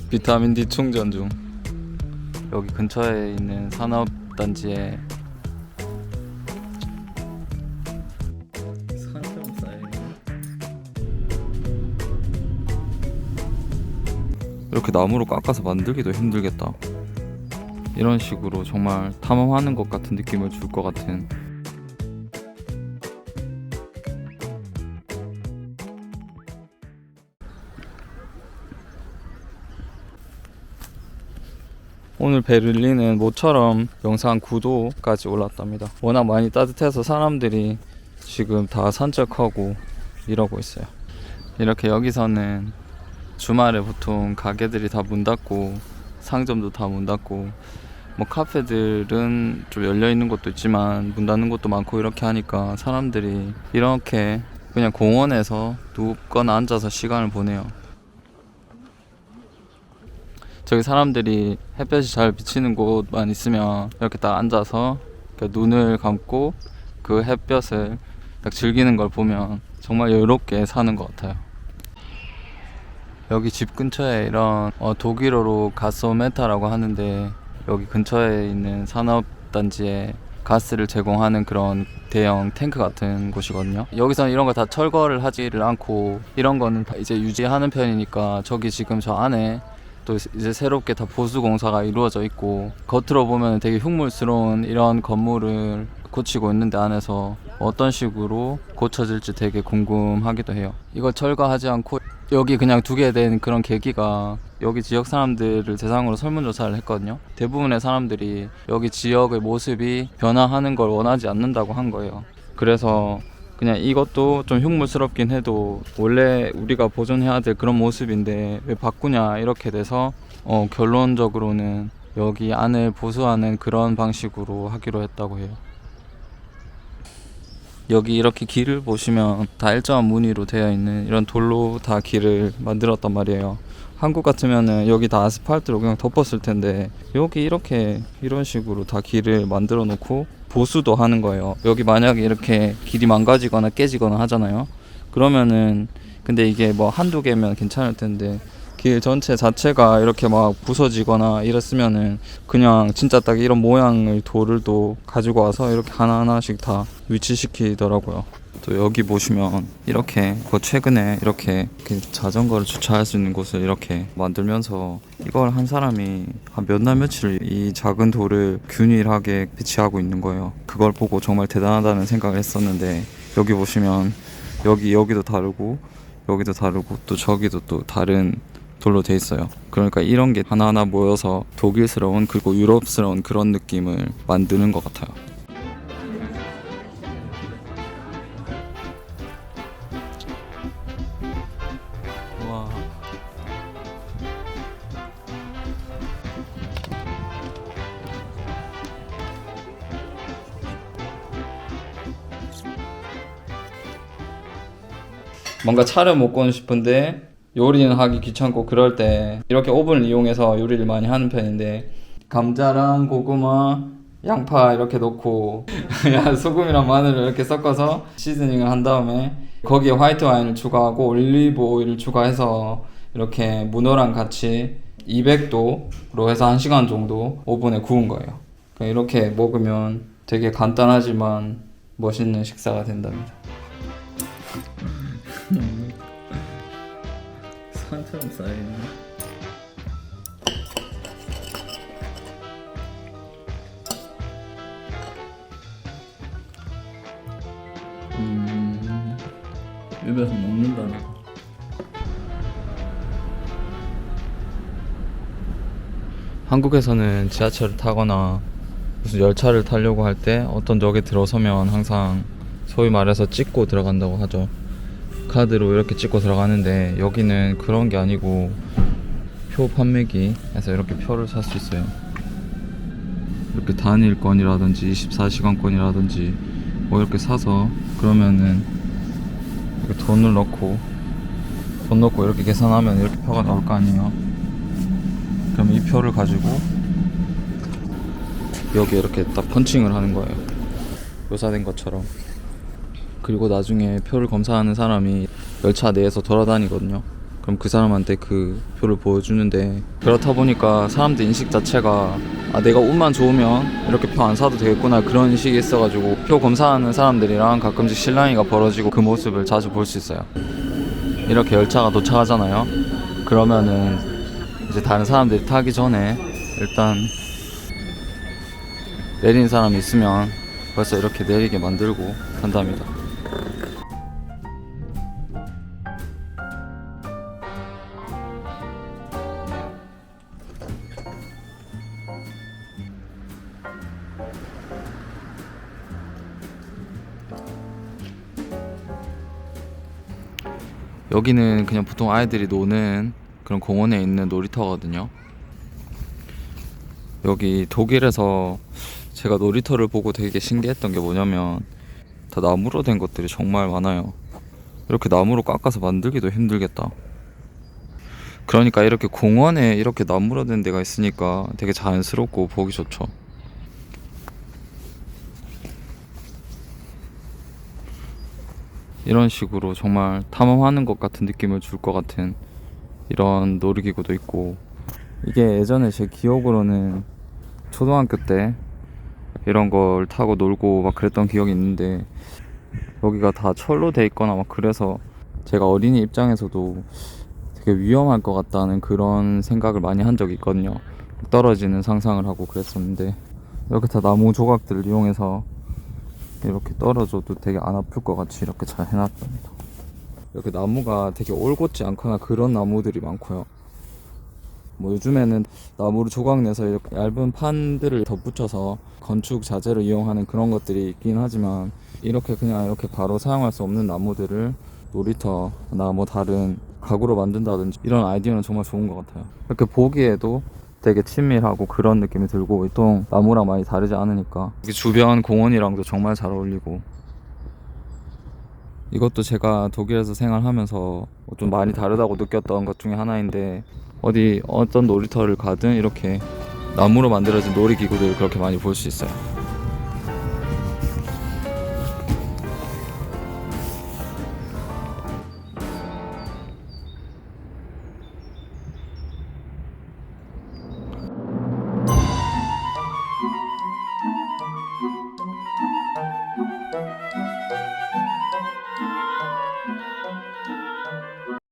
비타민 D 충전 중. 여기 근처에 있는 산업단지에 산처럼 쌓여있네. 이렇게 나무로 깎아서 만들기도 힘들겠다. 이런 식으로 정말 탐험하는 것 같은 느낌을 줄 것 같은. 오늘 베를린은 모처럼 영상 9도까지 올랐답니다. 워낙 많이 따뜻해서 사람들이 지금 다 산책하고 이러고 있어요. 이렇게 여기서는 주말에 보통 가게들이 다 문 닫고 상점도 다 문 닫고 뭐 카페들은 좀 열려있는 곳도 있지만 문 닫는 곳도 많고 이렇게 하니까 사람들이 이렇게 그냥 공원에서 눕거나 앉아서 시간을 보내요. 저기 사람들이 햇볕이 잘 비치는 곳만 있으면 이렇게 딱 앉아서 눈을 감고 그 햇볕을 딱 즐기는 걸 보면 정말 여유롭게 사는 것 같아요. 여기 집 근처에 이런 독일어로 가소메타라고 하는데 여기 근처에 있는 산업단지에 가스를 제공하는 그런 대형 탱크 같은 곳이거든요. 여기서는 이런 거 다 철거를 하지를 않고 이런 거는 다 이제 유지하는 편이니까 저기 지금 저 안에 또 이제 새롭게 다 보수 공사가 이루어져 있고 겉으로 보면 되게 흉물스러운 이런 건물을 고치고 있는데 안에서 어떤 식으로 고쳐질지 되게 궁금하기도 해요. 이걸 철거하지 않고 여기 그냥 두게 된 그런 계기가 여기 지역 사람들을 대상으로 설문조사를 했거든요. 대부분의 사람들이 여기 지역의 모습이 변화하는 걸 원하지 않는다고 한 거예요. 그래서 그냥 이것도 좀 흉물스럽긴 해도 원래 우리가 보존해야 될 그런 모습인데 왜 바꾸냐 이렇게 돼서 결론적으로는 여기 안을 보수하는 그런 방식으로 하기로 했다고 해요. 여기 이렇게 길을 보시면 다 일정한 무늬로 되어 있는 이런 돌로 다 길을 만들었단 말이에요. 한국 같으면은 여기 다 아스팔트로 그냥 덮었을 텐데 여기 이렇게 이런 식으로 다 길을 만들어 놓고 보수도 하는 거예요. 여기 만약에 이렇게 길이 망가지거나 깨지거나 하잖아요. 그러면은 근데 이게 뭐 한두 개면 괜찮을 텐데 길 전체 자체가 이렇게 막 부서지거나 이랬으면은 그냥 진짜 딱 이런 모양의 돌을 또 가지고 와서 이렇게 하나하나씩 다 위치시키더라고요. 또 여기 보시면 이렇게 최근에 이렇게 자전거를 주차할 수 있는 곳을 이렇게 만들면서 이걸 한 사람이 한 몇 날 며칠 이 작은 돌을 균일하게 배치하고 있는 거예요. 그걸 보고 정말 대단하다는 생각을 했었는데 여기 보시면 여기도 다르고 여기도 다르고 또 저기도 또 다른 돌로 돼 있어요. 그러니까 이런 게 하나하나 모여서 독일스러운 그리고 유럽스러운 그런 느낌을 만드는 것 같아요. 와. 뭔가 차려 먹고는 싶은데 요리는 하기 귀찮고 그럴 때 이렇게 오븐을 이용해서 요리를 많이 하는 편인데 감자랑 고구마, 양파 이렇게 넣고 소금이랑 마늘을 이렇게 섞어서 시즈닝을 한 다음에 거기에 화이트 와인을 추가하고 올리브 오일을 추가해서 이렇게 문어랑 같이 200도로 해서 1시간 정도 오븐에 구운 거예요. 이렇게 먹으면 되게 간단하지만 멋있는 식사가 된답니다. 산처럼 쌓여있네. 입에서 녹는다. 한국에서는 지하철을 타거나 무슨 열차를 타려고 할 때 어떤 역에 들어서면 항상 소위 말해서 찍고 들어간다고 하죠. 카드로 이렇게 찍고 들어가는데 여기는 그런 게 아니고 표 판매기 해서 이렇게 표를 살 수 있어요. 이렇게 단일권이라든지 24시간권이라든지 뭐 이렇게 사서 그러면은 이렇게 돈 넣고 이렇게 계산하면 이렇게 표가 나올 거 아니에요. 그럼 이 표를 가지고 여기 이렇게 딱 펀칭을 하는 거예요. 묘사된 것처럼. 그리고 나중에 표를 검사하는 사람이 열차 내에서 돌아다니거든요. 그럼 그 사람한테 그 표를 보여주는데, 그렇다 보니까 사람들 인식 자체가 내가 운만 좋으면 이렇게 표 안 사도 되겠구나 그런 인식이 있어가지고 표 검사하는 사람들이랑 가끔씩 실랑이가 벌어지고 그 모습을 자주 볼 수 있어요. 이렇게 열차가 도착하잖아요. 그러면은 이제 다른 사람들이 타기 전에 일단 내리는 사람이 있으면 벌써 이렇게 내리게 만들고 탄답니다. 여기는 그냥 보통 아이들이 노는 그런 공원에 있는 놀이터거든요. 여기 독일에서 제가 놀이터를 보고 되게 신기했던 게 뭐냐면 다 나무로 된 것들이 정말 많아요. 이렇게 나무로 깎아서 만들기도 힘들겠다. 그러니까 이렇게 공원에 이렇게 나무로 된 데가 있으니까 되게 자연스럽고 보기 좋죠. 이런 식으로 정말 탐험하는 것 같은 느낌을 줄 것 같은 이런 놀이기구도 있고, 이게 예전에 제 기억으로는 초등학교 때 이런 걸 타고 놀고 막 그랬던 기억이 있는데, 여기가 다 철로 돼 있거나 막 그래서 제가 어린이 입장에서도 되게 위험할 것 같다는 그런 생각을 많이 한 적이 있거든요. 떨어지는 상상을 하고 그랬었는데, 이렇게 다 나무 조각들을 이용해서 이렇게 떨어져도 되게 안 아플 것 같이 이렇게 잘 해놨답니다. 이렇게 나무가 되게 올곧지 않거나 그런 나무들이 많고요. 뭐 요즘에는 나무를 조각 내서 이렇게 얇은 판들을 덧붙여서 건축 자재로 이용하는 그런 것들이 있긴 하지만, 이렇게 그냥 이렇게 바로 사용할 수 없는 나무들을 놀이터나 뭐 다른 가구로 만든다든지 이런 아이디어는 정말 좋은 것 같아요. 이렇게 보기에도 되게 친밀하고 그런 느낌이 들고, 보통 나무랑 많이 다르지 않으니까 주변 공원이랑도 정말 잘 어울리고, 이것도 제가 독일에서 생활하면서 좀 많이 다르다고 느꼈던 것 중에 하나인데, 어떤 놀이터를 가든 이렇게 나무로 만들어진 놀이기구들을 그렇게 많이 볼 수 있어요.